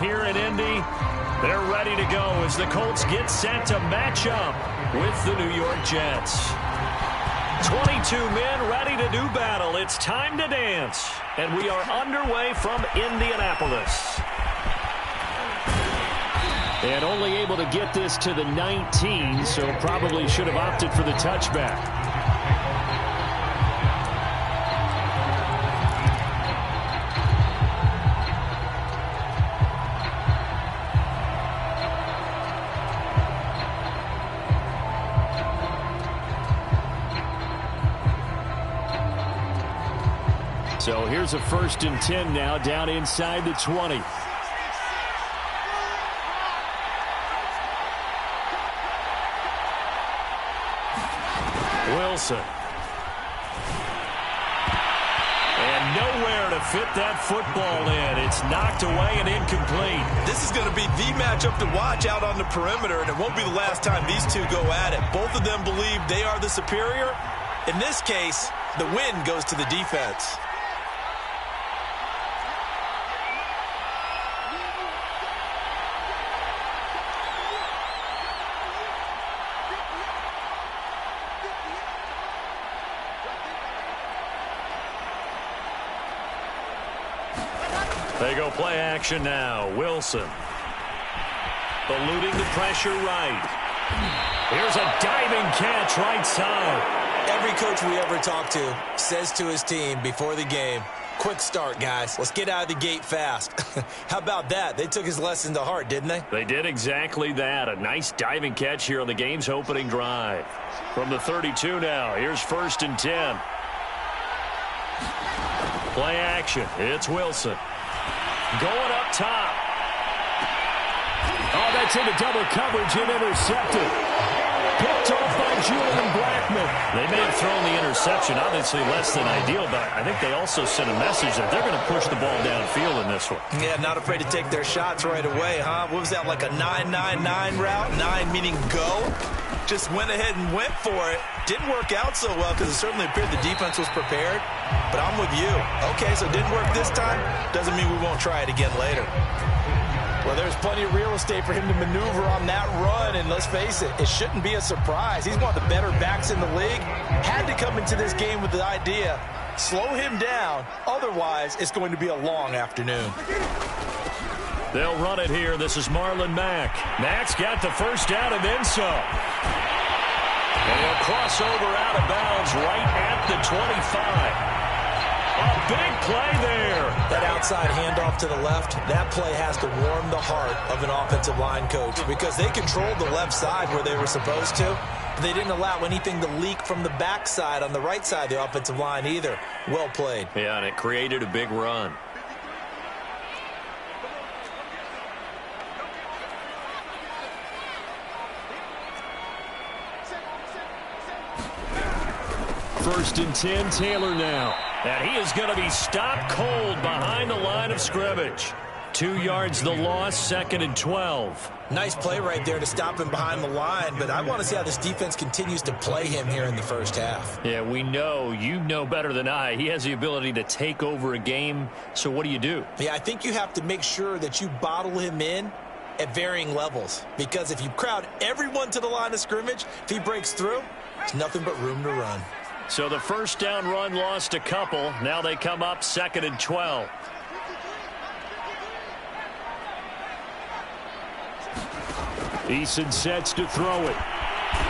here in Indy. They're ready to go as the Colts get set to match up with the New York Jets. 22 men ready to do battle. It's time to dance. And we are underway from Indianapolis. And only able to get this to the 19, so probably should have opted for the touchback. So here's a 1st and 10 now down inside the 20. Wilson. And nowhere to fit that football in. It's knocked away and incomplete. This is going to be the matchup to watch out on the perimeter, and it won't be the last time these two go at it. Both of them believe they are the superior. In this case, the win goes to the defense. They go play action now. Wilson. Eluding the pressure right. Here's a diving catch right side. Every coach we ever talk to says to his team before the game, quick start, guys. Let's get out of the gate fast. How about that? They took his lesson to heart, didn't they? They did exactly that. A nice diving catch here on the game's opening drive. From the 32 now, here's 1st and 10. Play action. It's Wilson. Going up top. Oh, that's into double coverage and intercepted. Picked off by Julian Blackman. They may have thrown the interception, obviously less than ideal, but I think they also sent a message that they're going to push the ball downfield in this one. Yeah, not afraid to take their shots right away, huh? What was that, like a 9-9-9 route? 9 meaning go? Just went ahead and went for it. Didn't work out so well because it certainly appeared the defense was prepared. But I'm with you. Okay, so it didn't work this time. Doesn't mean we won't try it again later. Well, there's plenty of real estate for him to maneuver on that run. And let's face it, it shouldn't be a surprise. He's one of the better backs in the league. Had to come into this game with the idea, slow him down. Otherwise, it's going to be a long afternoon. They'll run it here. This is Marlon Mack. Mack's got the first down and then some. And he'll cross over out of bounds right at the 25. A big play there. That outside handoff to the left, that play has to warm the heart of an offensive line coach because they controlled the left side where they were supposed to. They didn't allow anything to leak from the backside on the right side of the offensive line either. Well played. Yeah, and it created a big run. First and 10, Taylor now. And he is going to be stopped cold behind the line of scrimmage. 2 yards the loss, 2nd and 12. Nice play right there to stop him behind the line, but I want to see how this defense continues to play him here in the first half. Yeah, we know, you know better than I, he has the ability to take over a game, so what do you do? Yeah, I think you have to make sure that you bottle him in at varying levels, because if you crowd everyone to the line of scrimmage, if he breaks through, there's nothing but room to run. So the first down run lost a couple. Now they come up 2nd and 12. Eason sets to throw it.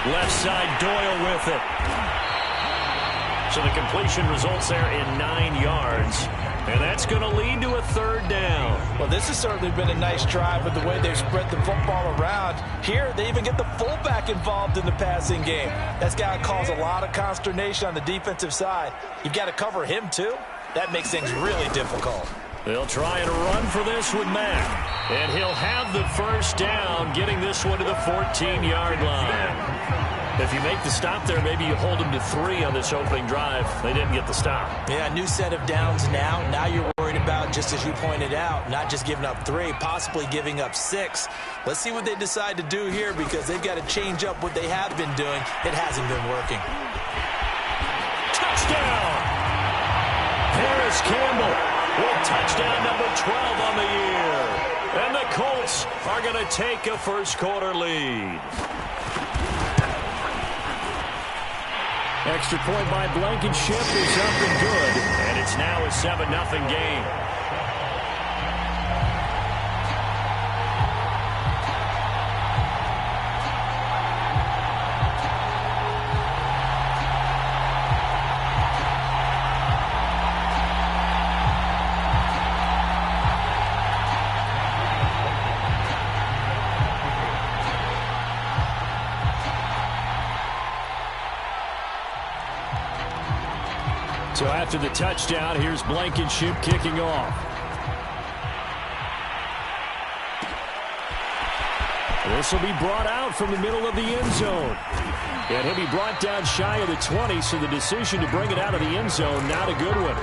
Left side, Doyle with it. So the completion results there in 9 yards. And that's going to lead to a 3rd down. Well, this has certainly been a nice drive with the way they've spread the football around. Here, they even get the fullback involved in the passing game. That's got to cause a lot of consternation on the defensive side. You've got to cover him, too. That makes things really difficult. They'll try and run for this with Mack. And he'll have the first down, getting this one to the 14-yard line. If you make the stop there, maybe you hold them to 3 on this opening drive. They didn't get the stop. Yeah, new set of downs now. Now you're worried about, just as you pointed out, not just giving up 3, possibly giving up 6. Let's see what they decide to do here because they've got to change up what they have been doing. It hasn't been working. Touchdown! Harris Campbell with touchdown number 12 on the year. And the Colts are going to take a first-quarter lead. Extra point by Blankenship is up and good. And it's now a 7-0 game. So after the touchdown, here's Blankenship kicking off. This will be brought out from the middle of the end zone. And he'll be brought down shy of the 20, so the decision to bring it out of the end zone, not a good one.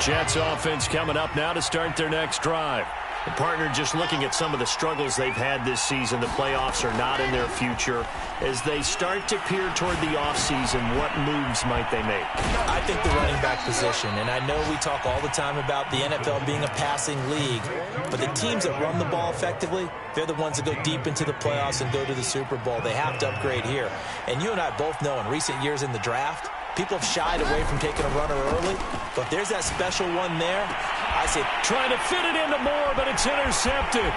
Jets offense coming up now to start their next drive. The partner just looking at some of the struggles they've had this season. The playoffs are not in their future. As they start to peer toward the offseason, what moves might they make? I think the running back position, and I know we talk all the time about the NFL being a passing league, but the teams that run the ball effectively, they're the ones that go deep into the playoffs and go to the Super Bowl. They have to upgrade here. And you and I both know in recent years in the draft, people have shied away from taking a runner early, but if there's that special one there, I say trying to fit it into Moore, but it's intercepted.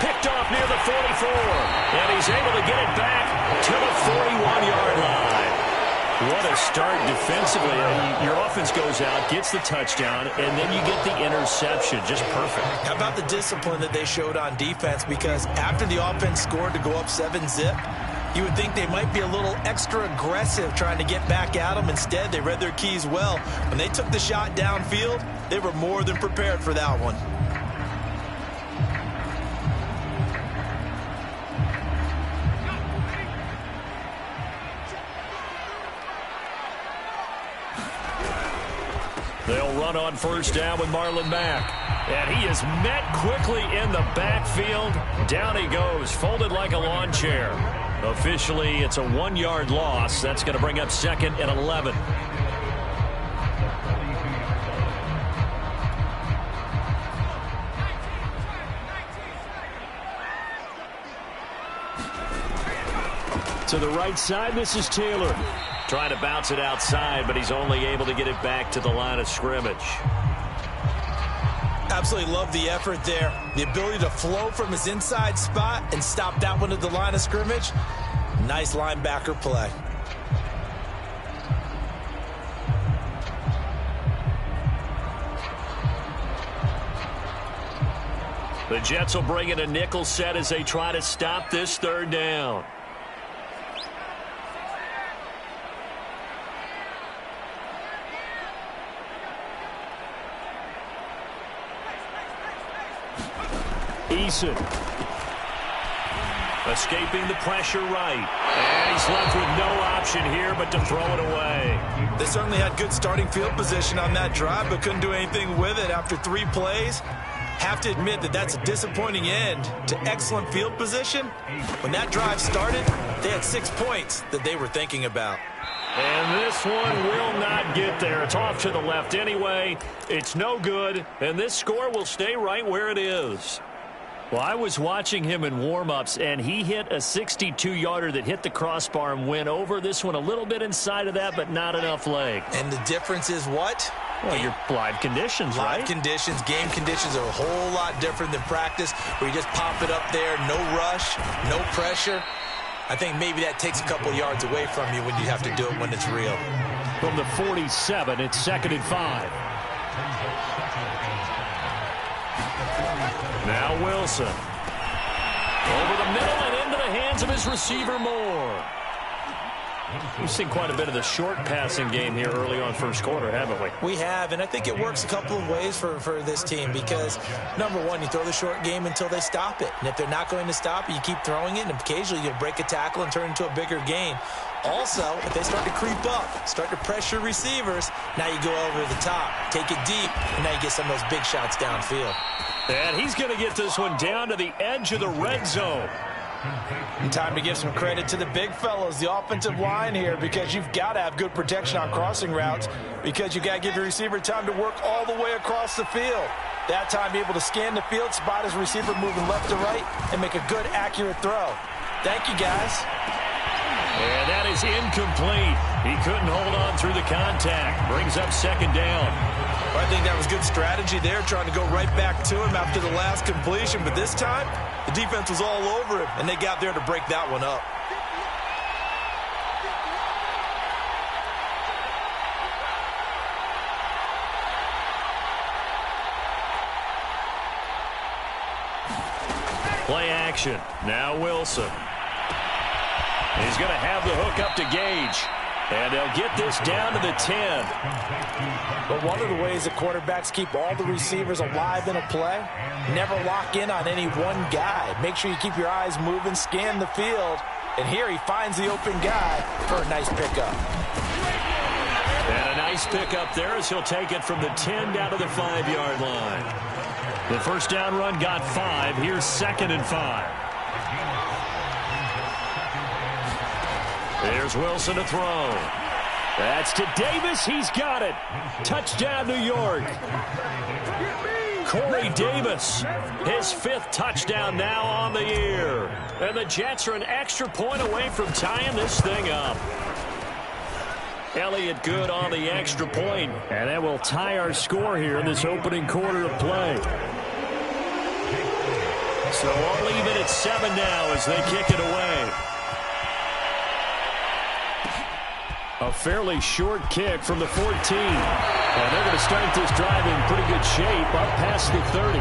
Picked off near the 44, and he's able to get it back to the 41-yard line. What a start defensively. Your offense goes out, gets the touchdown, and then you get the interception. Just perfect. How about the discipline that they showed on defense? Because after the offense scored to go up 7-zip, you would think they might be a little extra aggressive trying to get back at them. Instead, they read their keys well. When they took the shot downfield, they were more than prepared for that one. They'll run on first down with Marlon Mack. And he is met quickly in the backfield. Down he goes, folded like a lawn chair. Officially, it's a 1-yard loss. That's going to bring up 2nd and 11. To the right side, this is Taylor. Trying to bounce it outside, but he's only able to get it back to the line of scrimmage. Absolutely love the effort there. The ability to flow from his inside spot and stop that one at the line of scrimmage. Nice linebacker play. The Jets will bring in a nickel set as they try to stop this third down. Eason. Escaping the pressure right. And he's left with no option here but to throw it away. They certainly had good starting field position on that drive, but couldn't do anything with it after 3 plays. Have to admit that that's a disappointing end to excellent field position. When that drive started, they had 6 points that they were thinking about. And this one will not get there. It's off to the left anyway. It's no good, and this score will stay right where it is. Well, I was watching him in warm-ups, and he hit a 62-yarder that hit the crossbar and went over. This one a little bit inside of that, but not enough leg. And the difference is what? Well, your live conditions, right? Live conditions, game conditions are a whole lot different than practice, where you just pop it up there, no rush, no pressure. I think maybe that takes a couple yards away from you when you have to do it when it's real. From the 47, it's 2nd and 5. Now Wilson. Over the middle and into the hands of his receiver Moore. We've seen quite a bit of the short passing game here early on first quarter, haven't we? We have, and I think it works a couple of ways for this team because, number one, you throw the short game until they stop it. And if they're not going to stop it, you keep throwing it, and occasionally you'll break a tackle and turn it into a bigger gain. Also, if they start to creep up, start to pressure receivers, now you go over the top, take it deep, and now you get some of those big shots downfield. And he's going to get this one down to the edge of the red zone. And time to give some credit to the big fellows, the offensive line here, because you've got to have good protection on crossing routes because you got to give your receiver time to work all the way across the field. That time, be able to scan the field, spot his receiver moving left to right, and make a good, accurate throw. Thank you, guys. And that is incomplete. He couldn't hold on through the contact. Brings up second down. Well, I think that was good strategy there, trying to go right back to him after the last completion. But this time, the defense was all over him, and they got there to break that one up. Play action. Now Wilson. He's going to have the hook up to Gage. And they'll get this down to the 10. But one of the ways that quarterbacks keep all the receivers alive in a play, never lock in on any one guy. Make sure you keep your eyes moving, scan the field. And here he finds the open guy for a nice pickup. And a nice pickup there as he'll take it from the 10 down to the 5-yard line. The first down run got 5. Here's 2nd and 5. There's Wilson to throw. That's to Davis. He's got it. Touchdown, New York. Corey Davis, his 5th touchdown now on the year. And the Jets are an extra point away from tying this thing up. Elliott good on the extra point. And that will tie our score here in this opening quarter of play. So we'll leave it at 7 now as they kick it away. A fairly short kick from the 14. And they're going to start this drive in pretty good shape up past the 30.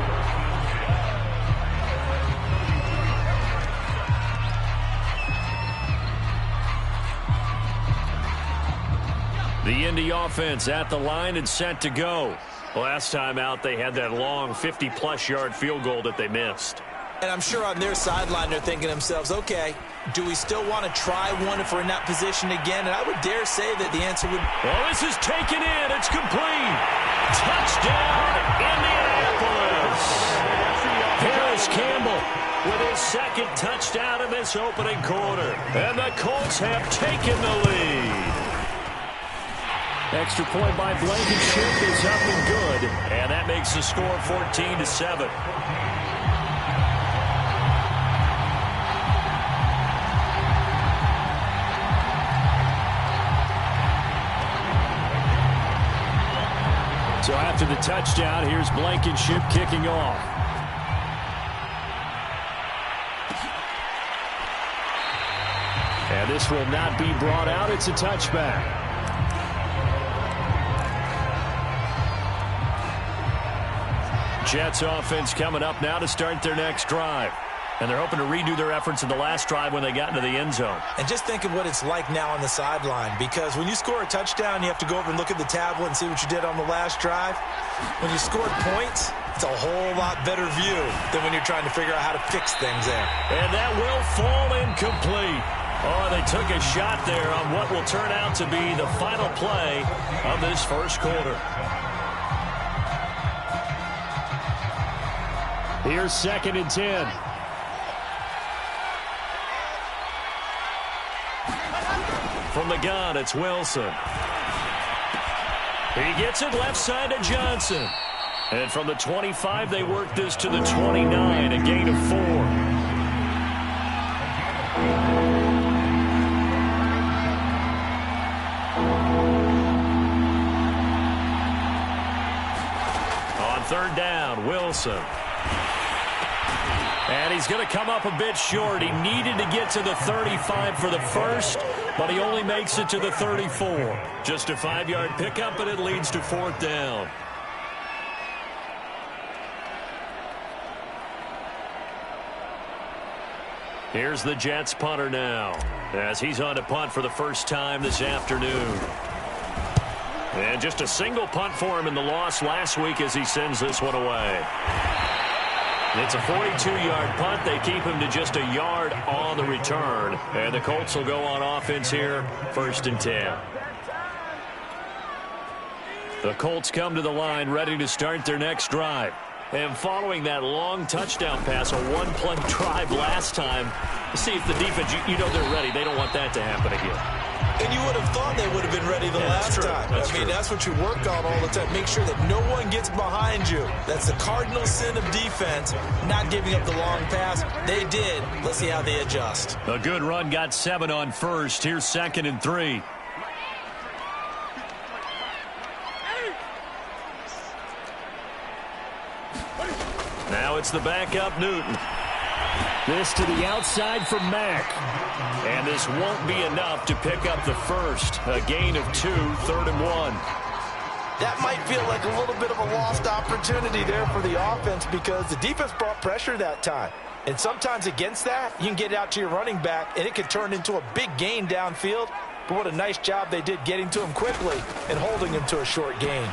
The Indy offense at the line and set to go. Last time out, they had that long 50-plus yard field goal that they missed. And I'm sure on their sideline they're thinking to themselves, okay, do we still want to try one if we're in that position again? And I would dare say that the answer would... Well, this is taken in. It's complete. Touchdown, Indianapolis. Harris Campbell with his 2nd touchdown in this opening quarter. And the Colts have taken the lead. Extra point by Blankenship is up and good. And that makes the score 14-7. So after the touchdown, here's Blankenship kicking off. And this will not be brought out. It's a touchback. Jets offense coming up now to start their next drive. And they're hoping to redo their efforts in the last drive when they got into the end zone. And just think of what it's like now on the sideline, because when you score a touchdown, you have to go over and look at the tablet and see what you did on the last drive. When you scored points, it's a whole lot better view than when you're trying to figure out how to fix things there. And that will fall incomplete. Oh, they took a shot there on what will turn out to be the final play of this first quarter. Here's 2nd and 10. From the gun, it's Wilson. He gets it left side to Johnson. And from the 25, they work this to the 29, a gain of 4. On 3rd down, Wilson. And he's going to come up a bit short. He needed to get to the 35 for the first, but he only makes it to the 34. Just a 5-yard pickup, and it leads to 4th down. Here's the Jets punter now, as he's on to punt for the first time this afternoon. And just a single punt for him in the loss last week as he sends this one away. It's a 42-yard punt. They keep him to just a yard on the return. And the Colts will go on offense here, 1st and 10. The Colts come to the line ready to start their next drive. And following that long touchdown pass, a one-play drive last time, See, if the defense, you know they're ready. They don't want that to happen again. And you would have thought they would have been ready the last time. That's what you work on all the time. Make sure that no one gets behind you. That's the cardinal sin of defense, not giving up the long pass. They did. Let's see how they adjust. A good run got 7 on first. Here's 2nd and 3. Now it's the backup Newton. This to the outside for Mack. And this won't be enough to pick up the first. A gain of 2, 3rd and 1. That might feel like a little bit of a lost opportunity there for the offense because the defense brought pressure that time. And sometimes against that, you can get it out to your running back, and it can turn into a big gain downfield. But what a nice job they did getting to him quickly and holding him to a short gain.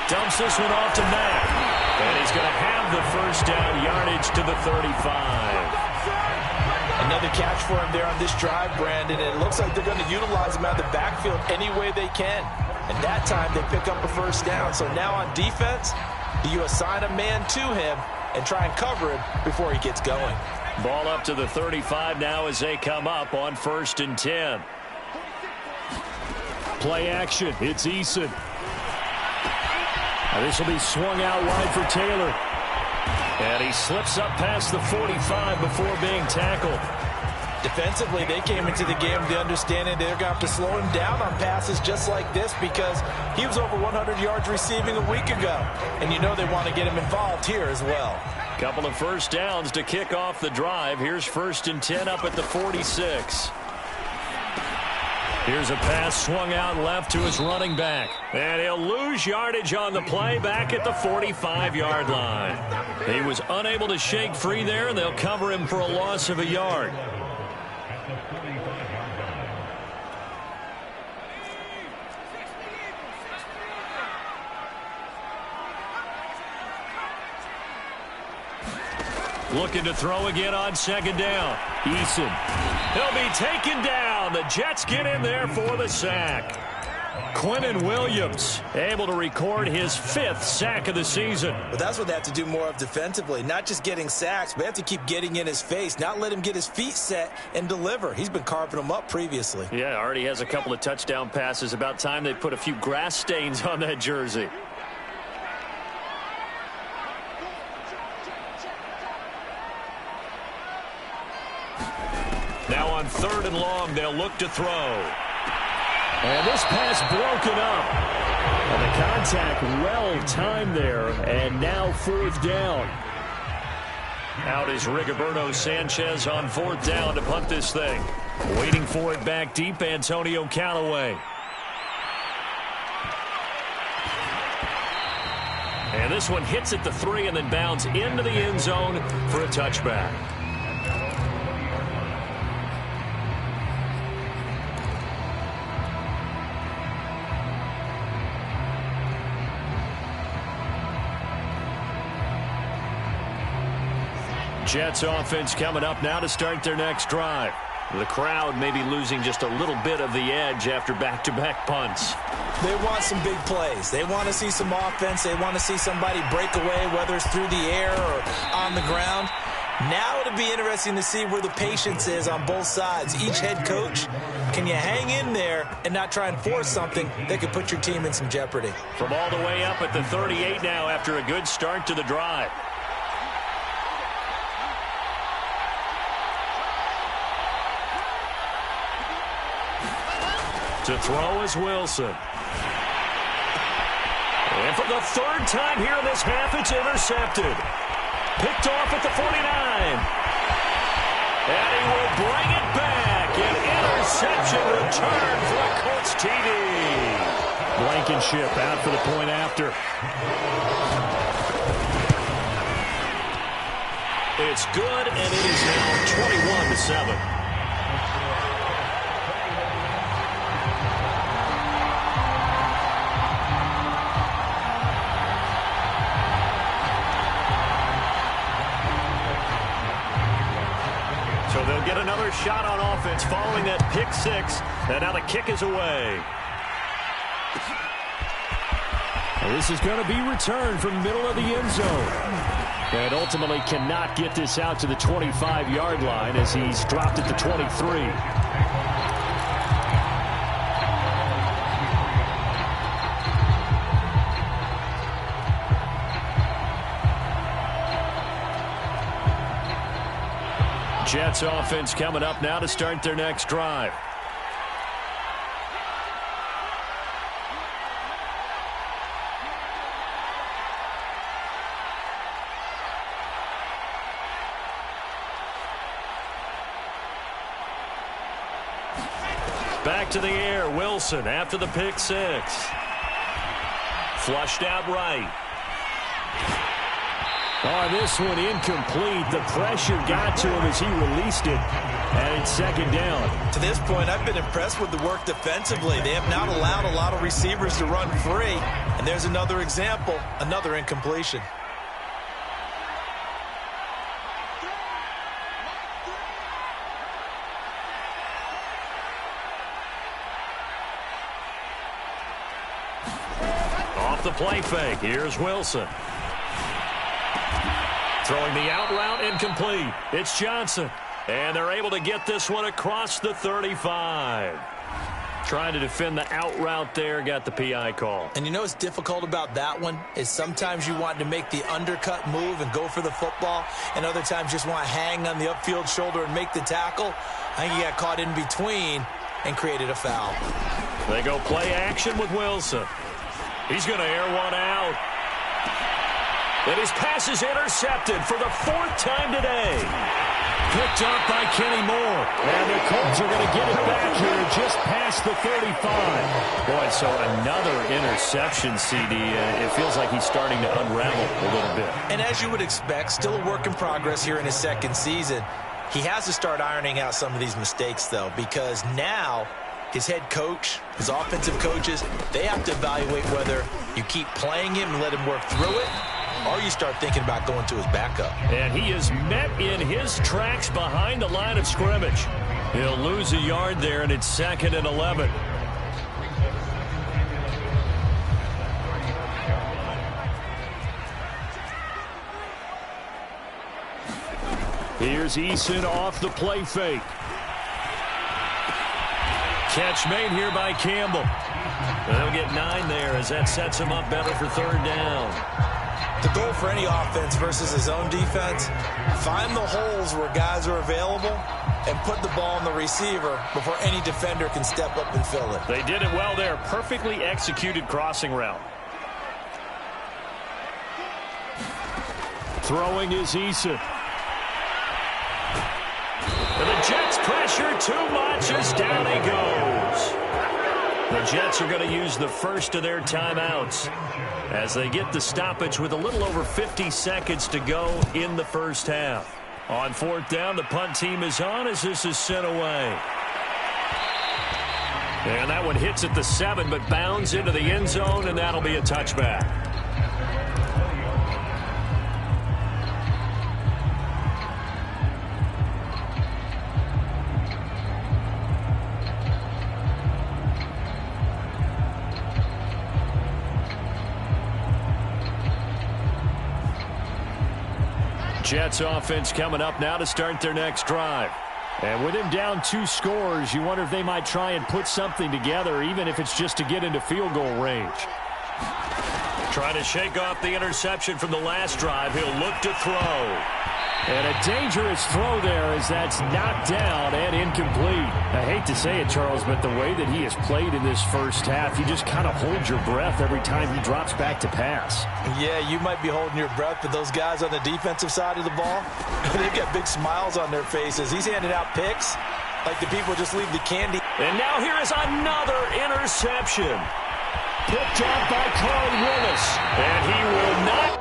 Dumps this one off to Mack. And he's going to have the first down, yardage to the 35. Another catch for him there on this drive, Brandon. And it looks like they're going to utilize him out of the backfield any way they can. And that time they pick up a first down. So now on defense, do you assign a man to him and try and cover him before he gets going? Ball up to the 35 now as they come up on 1st and 10. Play action. It's Eason. This will be swung out wide for Taylor. And he slips up past the 45 before being tackled. Defensively, they came into the game with the understanding they're going to have to slow him down on passes just like this because he was over 100 yards receiving a week ago. And you know they want to get him involved here as well. Couple of first downs to kick off the drive. Here's 1st and 10 up at the 46. Here's a pass swung out left to his running back. And he'll lose yardage on the play back at the 45-yard line. He was unable to shake free there, and they'll cover him for a loss of a yard. Looking to throw again on 2nd down. Eason. He'll be taken down. The Jets get in there for the sack. Quinnen Williams able to record his 5th sack of the season. But that's what they have to do more of defensively. Not just getting sacks, but they have to keep getting in his face. Not let him get his feet set and deliver. He's been carving them up previously. Yeah, already has a couple of touchdown passes. About time they put a few grass stains on that jersey. Now on 3rd and long, they'll look to throw. And this pass broken up. And the contact well timed there. And now 4th down. Out is Rigoberto Sanchez on 4th down to punt this thing. Waiting for it back deep, Antonio Callaway. And this one hits at the 3 and then bounds into the end zone for a touchback. Jets offense coming up now to start their next drive. The crowd may be losing just a little bit of the edge after back-to-back punts. They want some big plays. They want to see some offense. They want to see somebody break away, whether it's through the air or on the ground. Now it'll be interesting to see where the patience is on both sides. Each head coach, can you hang in there and not try and force something that could put your team in some jeopardy? From all the way up at the 38 now after a good start to the drive. To throw is Wilson. And for the 3rd time here in this half, it's intercepted. Picked off at the 49. And he will bring it back. An interception return for a Colts TD. Blankenship out for the point after. It's good, and it is now 21-7. So they'll get another shot on offense following that pick 6. And now the kick is away. This is going to be returned from middle of the end zone. And ultimately cannot get this out to the 25-yard line as he's dropped at the 23. Jets offense coming up now to start their next drive. Back to the air, Wilson after the pick six. Flushed out right. Oh, this one incomplete. The pressure got to him as he released it. And it's second down. To this point, I've been impressed with the work defensively. They have not allowed a lot of receivers to run free. And there's another example, another incompletion. Off the play fake, here's Wilson. Throwing the out route incomplete. It's Johnson. And they're able to get this one across the 35. Trying to defend the out route there, got the PI call. And you know what's difficult about that one is sometimes you want to make the undercut move and go for the football, and other times just want to hang on the upfield shoulder and make the tackle. I think he got caught in between and created a foul. They go play action with Wilson. He's going to air one out. And his pass is intercepted for the fourth time today. Picked up by Kenny Moore. And the Colts are going to get it back here just past the 35. Boy, so another interception, CD. It feels like he's starting to unravel a little bit. And as you would expect, still a work in progress here in his second season. He has to start ironing out some of these mistakes, though, because now his head coach, his offensive coaches, they have to evaluate whether you keep playing him and let him work through it, or you start thinking about going to his backup. And he is met in his tracks behind the line of scrimmage. He'll lose a yard there, and it's 2nd and 11. Here's Eason off the play fake. Catch made here by Campbell. They'll get 9 there as that sets him up better for third down. The goal for any offense versus his own defense, find the holes where guys are available and put the ball on the receiver before any defender can step up and fill it. They did it well there. Perfectly executed crossing route. Throwing is Eason. And the Jets pressure too much as down he goes. The Jets are going to use the first of their timeouts as they get the stoppage with a little over 50 seconds to go in the first half. On fourth down, the punt team is on as this is sent away. And that one hits at the 7, but bounds into the end zone, and that'll be a touchback. Jets offense coming up now to start their next drive. And with him down 2 scores, you wonder if they might try and put something together, even if it's just to get into field goal range. Trying to shake off the interception from the last drive. He'll look to throw. And a dangerous throw there as that's knocked down and incomplete. I hate to say it, Charles, but the way that he has played in this first half, you just kind of hold your breath every time he drops back to pass. Yeah, you might be holding your breath, but those guys on the defensive side of the ball, they've got big smiles on their faces. He's handing out picks like the people just leave the candy. And now here is another interception. Picked up by Carl Willis. And he will not.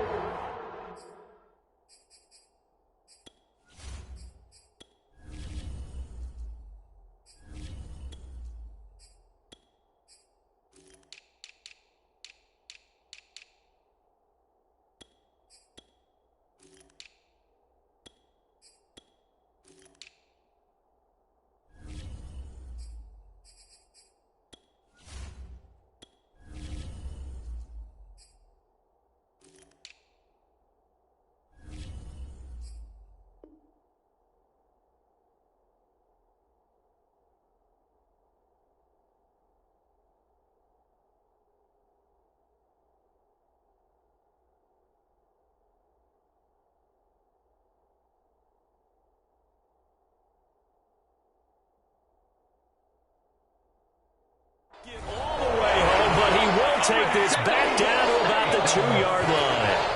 get this back down to about the 2-yard line.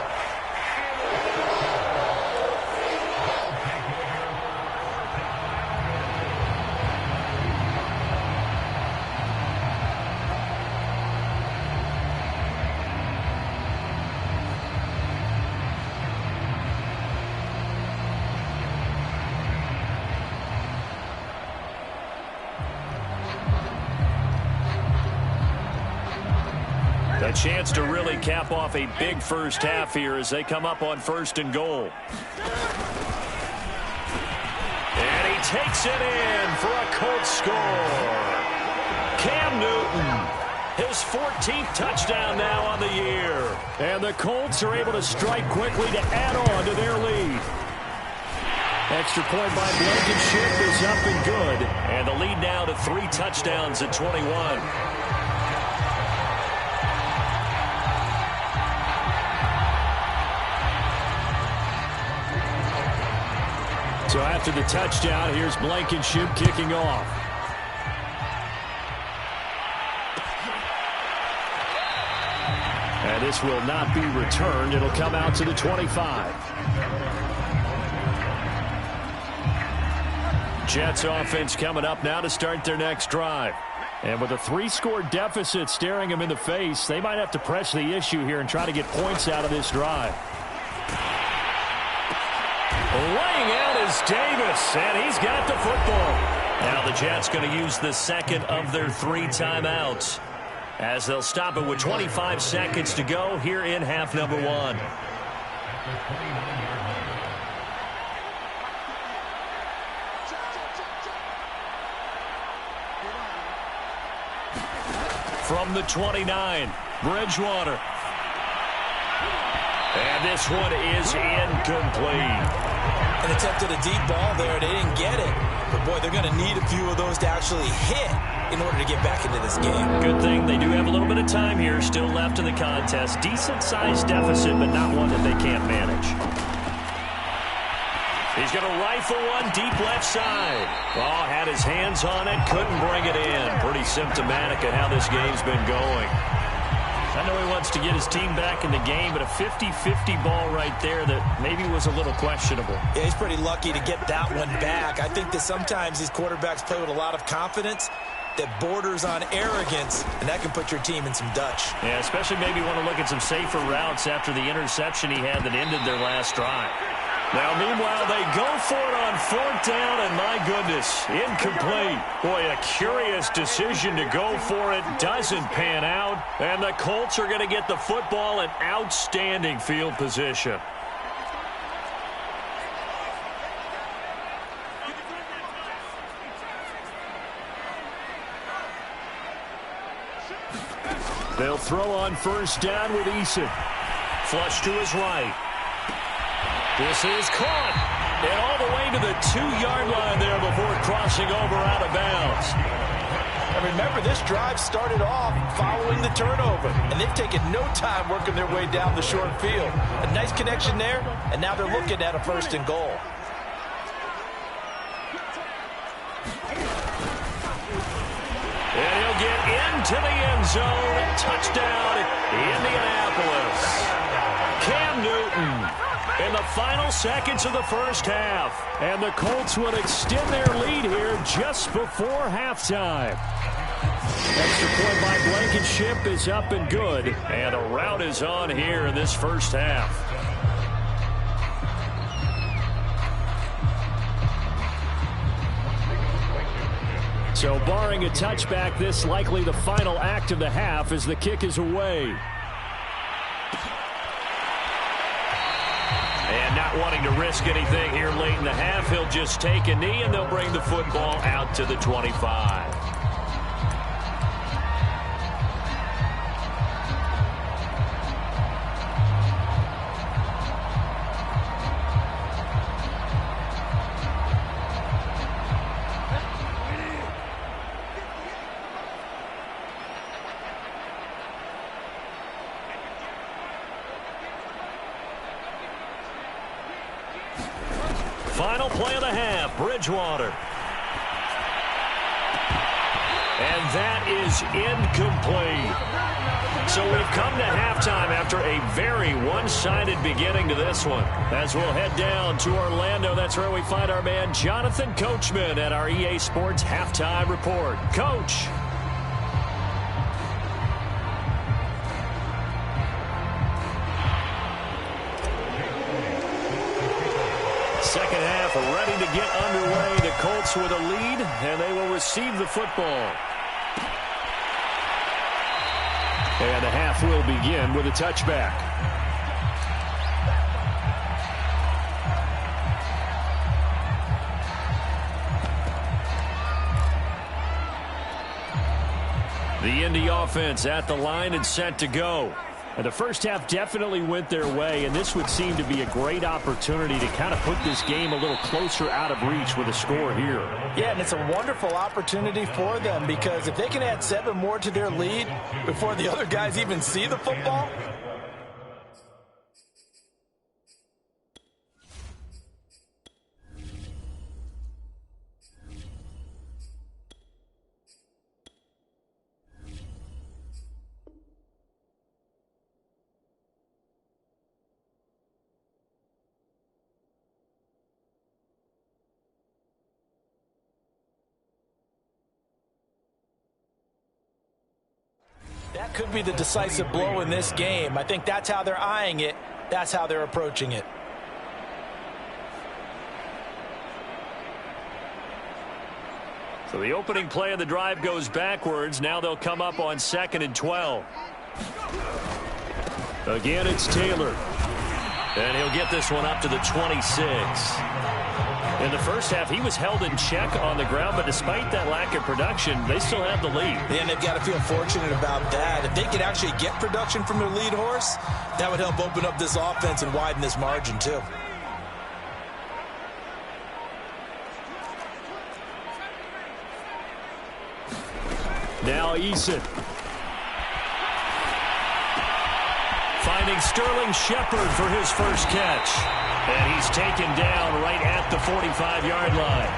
A chance to really cap off a big first half here as they come up on 1st and goal. And he takes it in for a Colts score. Cam Newton, his 14th touchdown now on the year. And the Colts are able to strike quickly to add on to their lead. Extra point by Blankenship is up and good. And the lead now to 3 touchdowns at 21. So after the touchdown, here's Blankenship kicking off. And this will not be returned. It'll come out to the 25. Jets offense coming up now to start their next drive. And with a 3-score deficit staring them in the face, they might have to press the issue here and try to get points out of this drive. Laying out is Davis, and he's got the football. Now the Jets going to use the second of their 3 timeouts as they'll stop it with 25 seconds to go here in half number 1. From the 29, Bridgewater. And this one is incomplete. An attempt at a deep ball there. They didn't get it. But, boy, they're going to need a few of those to actually hit in order to get back into this game. Good thing they do have a little bit of time here still left in the contest. Decent-sized deficit, but not one that they can't manage. He's going to rifle one deep left side. Oh, had his hands on it, couldn't bring it in. Pretty symptomatic of how this game's been going. I know he wants to get his team back in the game, but a 50-50 ball right there that maybe was a little questionable. Yeah, he's pretty lucky to get that one back. I think that sometimes these quarterbacks play with a lot of confidence that borders on arrogance, and that can put your team in some Dutch. Yeah, especially maybe want to look at some safer routes after the interception he had that ended their last drive. Now, meanwhile, they go for it on 4th down, and my goodness, incomplete. Boy, a curious decision to go for it. Doesn't pan out, and the Colts are going to get the football in outstanding field position. They'll throw on 1st down with Eason. Flush to his right. This is caught, and all the way to the 2-yard line there before crossing over out of bounds. And remember, this drive started off following the turnover, and they've taken no time working their way down the short field. A nice connection there, and now they're looking at a 1st and goal. And he'll get into the end zone. Touchdown, Indianapolis. Cam Newton. In the final seconds of the first half. And the Colts will extend their lead here just before halftime. Extra point by Blankenship is up and good. And a rout is on here in this first half. So barring a touchback, this likely the final act of the half as the kick is away. And not wanting to risk anything here late in the half, he'll just take a knee and they'll bring the football out to the 25. Final play of the half, Bridgewater. And that is incomplete. So we've come to halftime after a very one-sided beginning to this one. As we'll head down to Orlando, that's where we find our man Jonathan Coachman at our EA Sports Halftime Report. Coach. Second half ready to get underway. The Colts with a lead, and they will receive the football. And the half will begin with a touchback. The Indy offense at the line and set to go. And the first half definitely went their way, and this would seem to be a great opportunity to kind of put this game a little closer out of reach with a score here. Yeah, and it's a wonderful opportunity for them because if they can add 7 more to their lead before the other guys even see the football. That could be the decisive blow in this game. I think that's how they're eyeing it. That's how they're approaching it. So the opening play of the drive goes backwards. Now they'll come up on 2nd and 12. Again, it's Taylor. And he'll get this one up to the 26. In the first half, he was held in check on the ground, but despite that lack of production, they still have the lead. And they've got to feel fortunate about that. If they could actually get production from their lead horse, that would help open up this offense and widen this margin, too. Now Eason. Finding Sterling Shepard for his first catch. And he's taken down right at the 45-yard line.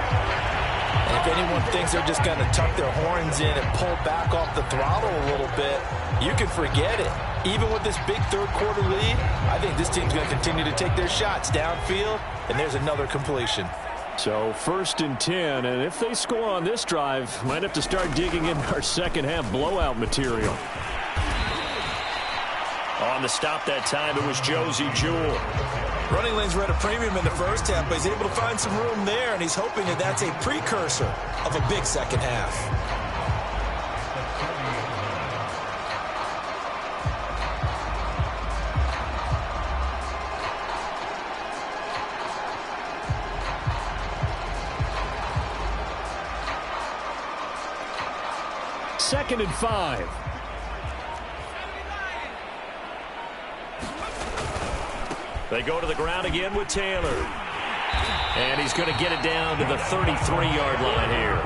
And if anyone thinks they're just going to tuck their horns in and pull back off the throttle a little bit, you can forget it. Even with this big third-quarter lead, I think this team's going to continue to take their shots downfield, and there's another completion. So 1st and 10, and if they score on this drive, might have to start digging in our second-half blowout material. On the stop that time, it was Josie Jewell. Running lanes were at a premium in the first half, but he's able to find some room there, and he's hoping that that's a precursor of a big second half. Second and 5. They go to the ground again with Taylor. And he's going to get it down to the 33-yard line here.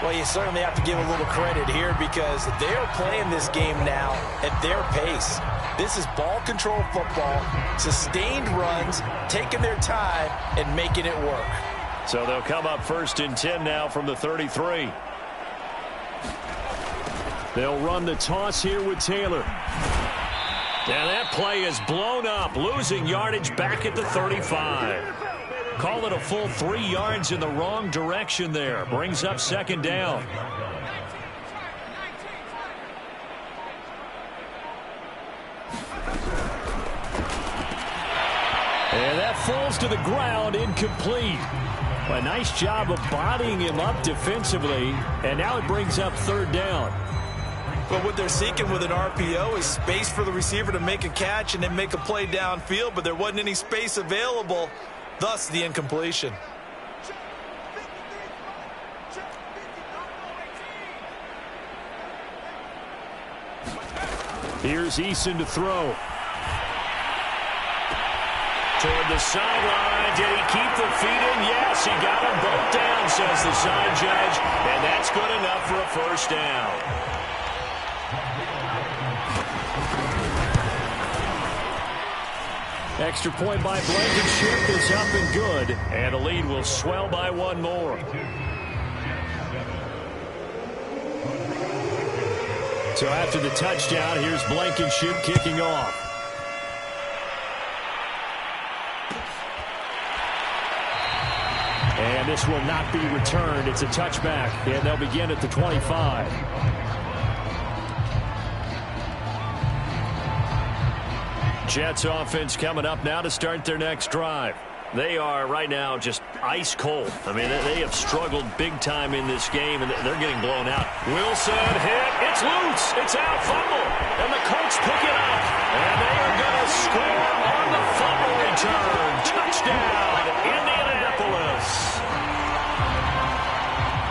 Well, you certainly have to give a little credit here because they're playing this game now at their pace. This is ball control football, sustained runs, taking their time and making it work. So they'll come up 1st and 10 now from the 33. They'll run the toss here with Taylor. And that play is blown up, losing yardage back at the 35. Call it a full 3 yards in the wrong direction there. Brings up 2nd down. And that falls to the ground, incomplete. A nice job of bodying him up defensively, and now it brings up 3rd down. But what they're seeking with an RPO is space for the receiver to make a catch and then make a play downfield, but there wasn't any space available, thus the incompletion. Here's Eason to throw. Toward the sideline. Did he keep the feet in? Yes, he got them both down, says the side judge, and that's good enough for a 1st down. Extra point by Blankenship is up and good, and the lead will swell by 1 more. So after the touchdown, here's Blankenship kicking off. And this will not be returned. It's a touchback, and they'll begin at the 25. Jets offense coming up now to start their next drive. They are right now just ice cold. I mean, they have struggled big time in this game, and they're getting blown out. Wilson hit. It's loose. It's out. Fumble. And the Colts pick it up. And they are going to score on the fumble return. Touchdown, Indianapolis.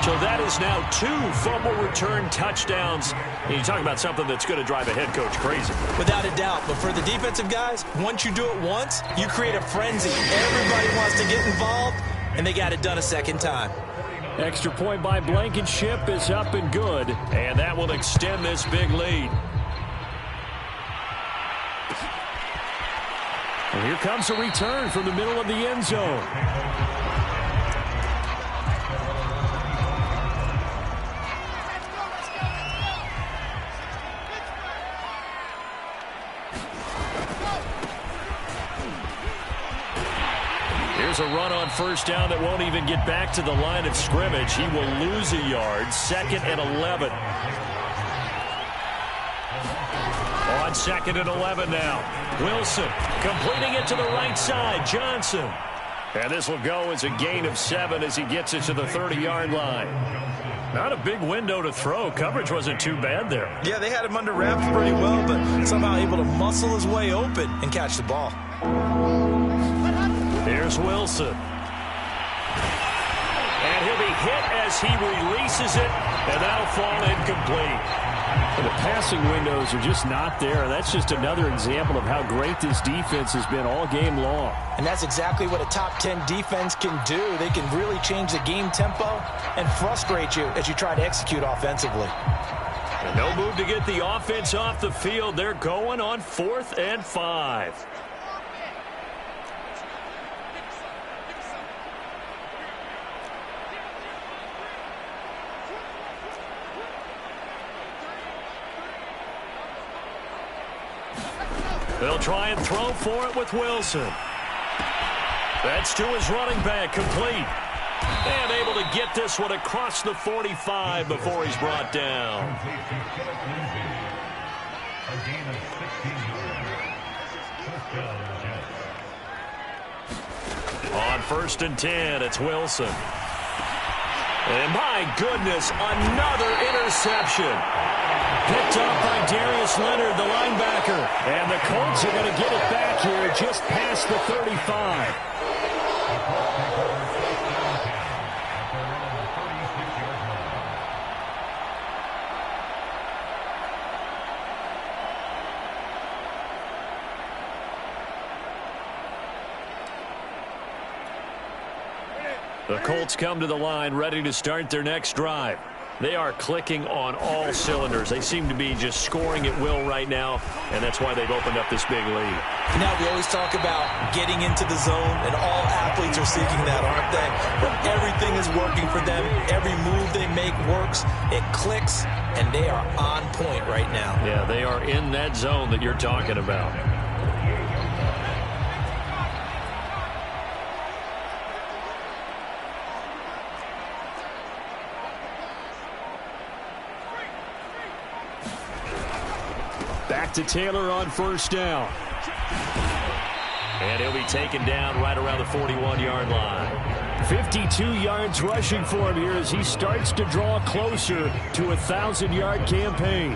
So that is now 2 fumble return touchdowns. And you talk about something that's going to drive a head coach crazy. Without a doubt. But for the defensive guys, once you do it once, you create a frenzy. Everybody wants to get involved, and they got it done a second time. Extra point by Blankenship is up and good. And that will extend this big lead. And here comes a return from the middle of the end zone. Here's a run on first down that won't even get back to the line of scrimmage. He will lose a yard. 2nd and 11. On 2nd and 11 now. Wilson completing it to the right side. Johnson. And this will go as a gain of 7 as he gets it to the 30-yard line. Not a big window to throw. Coverage wasn't too bad there. Yeah, they had him under wraps pretty well, but somehow able to muscle his way open and catch the ball. Here's Wilson. And he'll be hit as he releases it, and that'll fall incomplete. And the passing windows are just not there. That's just another example of how great this defense has been all game long. And that's exactly what a top 10 defense can do. They can really change the game tempo and frustrate you as you try to execute offensively. And no move to get the offense off the field. They're going on 4th and 5. They'll try and throw for it with Wilson. That's to his running back, complete. And able to get this one across the 45 before he's brought down. On 1st and 10, it's Wilson. And my goodness, another interception. Picked up by Darius Leonard, the linebacker. And the Colts are going to get it back here just past the 35. The Colts come to the line ready to start their next drive. They are clicking on all cylinders. They seem to be just scoring at will right now, and that's why they've opened up this big lead. Now, we always talk about getting into the zone, and all athletes are seeking that, aren't they? But everything is working for them. Every move they make works. It clicks, and they are on point right now. Yeah, they are in that zone that you're talking about. Back to Taylor on first down. And he'll be taken down right around the 41-yard line. 52 yards rushing for him here as he starts to draw closer to a 1,000-yard campaign.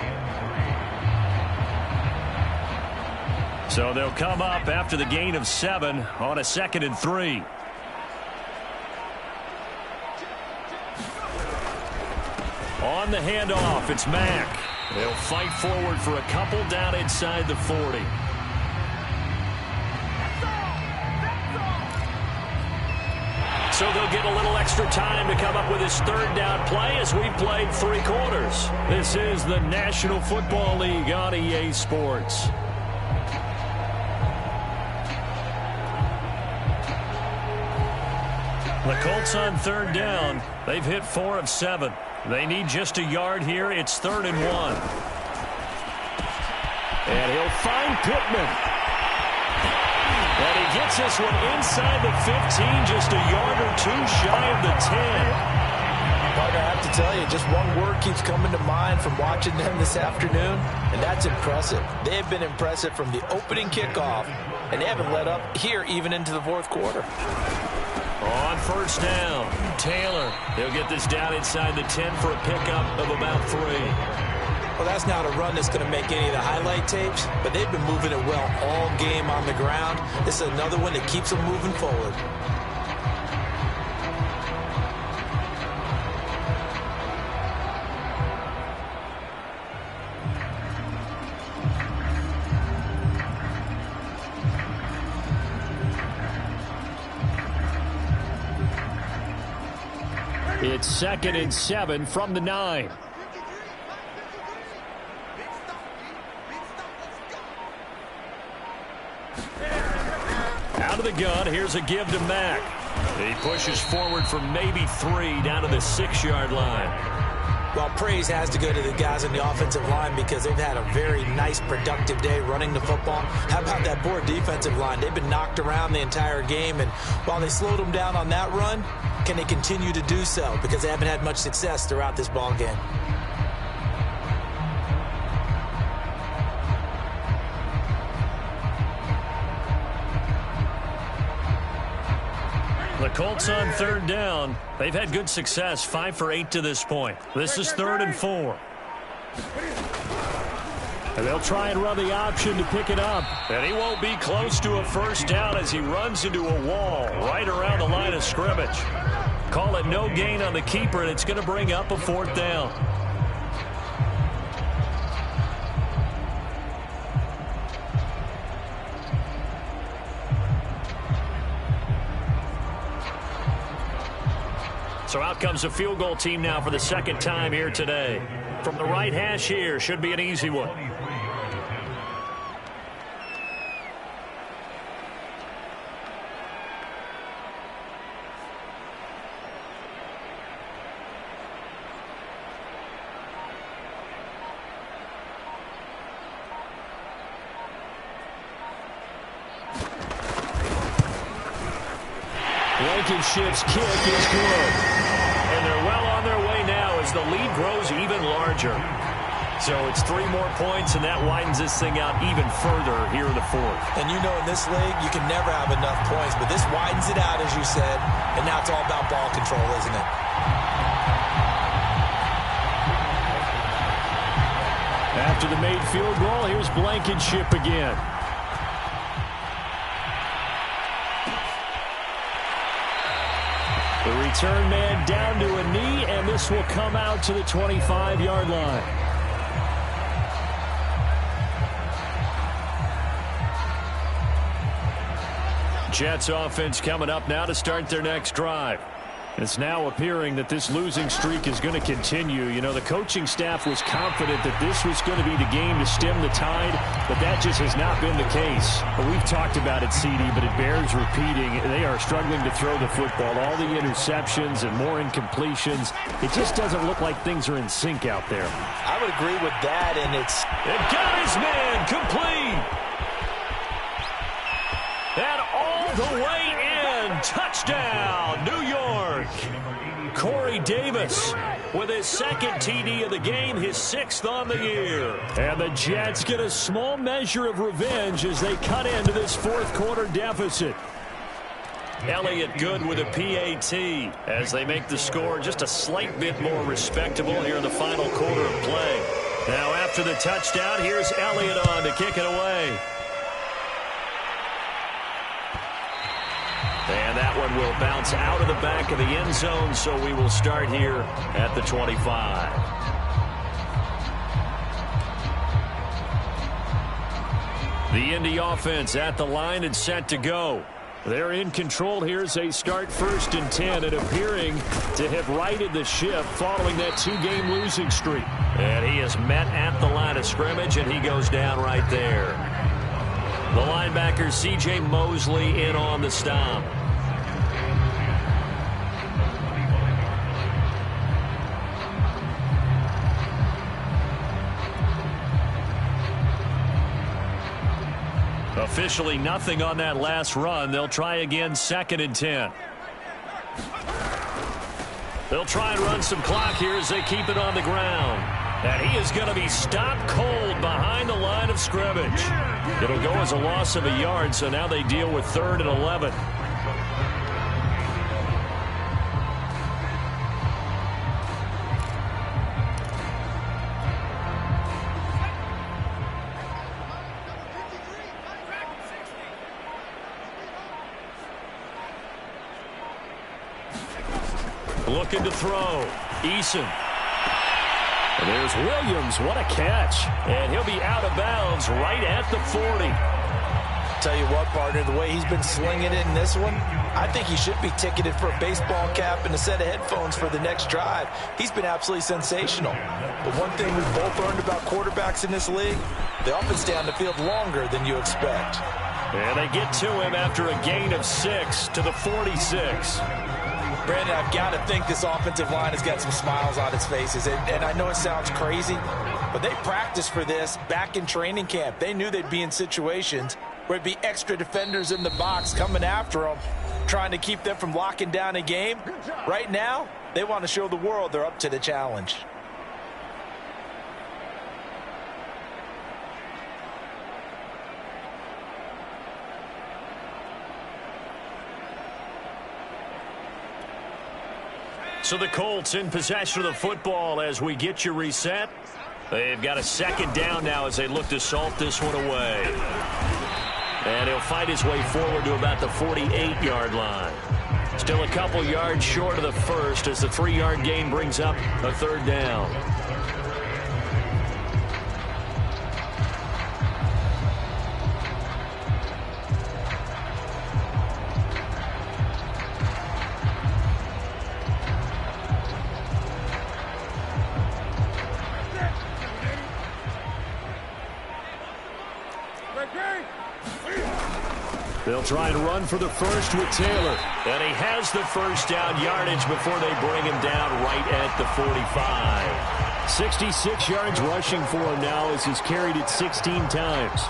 So they'll come up after the gain of 7 on a 2nd and 3. On the handoff, it's Mack. They'll fight forward for a couple down inside the 40. So they'll get a little extra time to come up with his 3rd down play as we've played 3 quarters. This is the National Football League on EA Sports. The Colts on 3rd down. They've hit 4 of 7. They need just a yard here. It's 3rd and 1. And he'll find Pittman. And he gets this one inside the 15, just a yard or two shy of the 10. Parker, I have to tell you, just one word keeps coming to mind from watching them this afternoon, and that's impressive. They have been impressive from the opening kickoff, and they haven't let up here even into the fourth quarter. On first down, Taylor. He'll get this down inside the 10 for a pickup of about 3. Well, that's not a run that's going to make any of the highlight tapes, but they've been moving it well all game on the ground. This is another one that keeps them moving forward. It's 2nd and 7 from the 9. Out of the gun, here's a give to Mack. He pushes forward for maybe 3 down to the 6-yard line. Well, praise has to go to the guys on the offensive line because they've had a very nice, productive day running the football. How about that poor defensive line? They've been knocked around the entire game, and while they slowed them down on that run, can they continue to do so? Because they haven't had much success throughout this ball game. The Colts on 3rd down. They've had good success, 5 for 8 to this point. This is 3rd and 4. And they'll try and run the option to pick it up. And he won't be close to a first down as he runs into a wall right around the line of scrimmage. Call it no gain on the keeper, and it's going to bring up a 4th down. So out comes a field goal team now for the 2nd time here today. From the right hash here, should be an easy one. Blankenship's kick is good. And they're well on their way now as the lead grows even larger. So it's 3 more points, and that widens this thing out even further here in the 4th. And you know in this league, you can never have enough points, but this widens it out, as you said, and now it's all about ball control, isn't it? After the made field goal, here's Blankenship again. The return man down to a knee, and this will come out to the 25-yard line. Jets offense coming up now to start their next drive. It's now appearing that this losing streak is going to continue. You know, the coaching staff was confident that this was going to be the game to stem the tide, but that just has not been the case. But we've talked about it, CD, but it bears repeating. They are struggling to throw the football. All the interceptions and more incompletions. It just doesn't look like things are in sync out there. I would agree with that, and it's... It got his man complete. And all the way in. Touchdown, New York. Corey Davis with his 2nd TD of the game, his 6th on the year. And the Jets get a small measure of revenge as they cut into this 4th quarter deficit. Elliott good with a PAT as they make the score just a slight bit more respectable here in the final quarter of play. Now after the touchdown, here's Elliott on to kick it away. And that one will bounce out of the back of the end zone, so we will start here at the 25. The Indy offense at the line and set to go. They're in control here as they start 1st and 10 and appearing to have righted the ship following that 2-game losing streak. And he is met at the line of scrimmage, and he goes down right there. The linebacker, C.J. Mosley, in on the stop. Officially nothing on that last run. They'll try again 2nd and 10. They'll try and run some clock here as they keep it on the ground. And he is going to be stopped cold behind the line of scrimmage. It'll go as a loss of a yard, so now they deal with 3rd and 11. Looking to throw. Eason. And there's Williams. What a catch. And he'll be out of bounds right at the 40. Tell you what, partner, the way he's been slinging it in this one, I think he should be ticketed for a baseball cap and a set of headphones for the next drive. He's been absolutely sensational. But one thing we've both learned about quarterbacks in this league, they often stay on the field longer than you expect. And they get to him after a gain of 6 to the 46. Brandon, I've got to think this offensive line has got some smiles on its faces. And I know it sounds crazy, but they practiced for this back in training camp. They knew they'd be in situations where it'd be extra defenders in the box coming after them, trying to keep them from locking down a game. Right now, they want to show the world they're up to the challenge. So the Colts in possession of the football as we get you reset. They've got a 2nd down now as they look to salt this one away. And he'll fight his way forward to about the 48-yard line. Still a couple yards short of the first as the 3-yard gain brings up a 3rd down. They'll try and run for the first with Taylor. And he has the first down yardage before they bring him down right at the 45. 66 yards rushing for him now as he's carried it 16 times.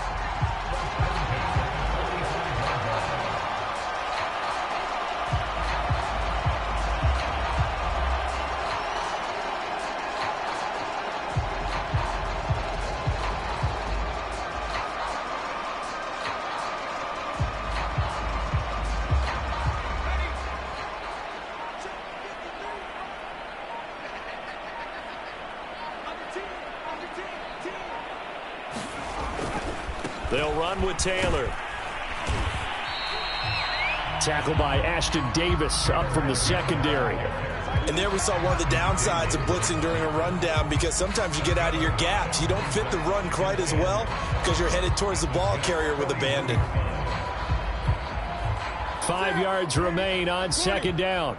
They'll run with Taylor. Tackled by Ashton Davis up from the secondary. And there we saw one of the downsides of blitzing during a rundown, because sometimes you get out of your gaps. You don't fit the run quite as well because you're headed towards the ball carrier with abandon. 5 yards remain on 2nd down.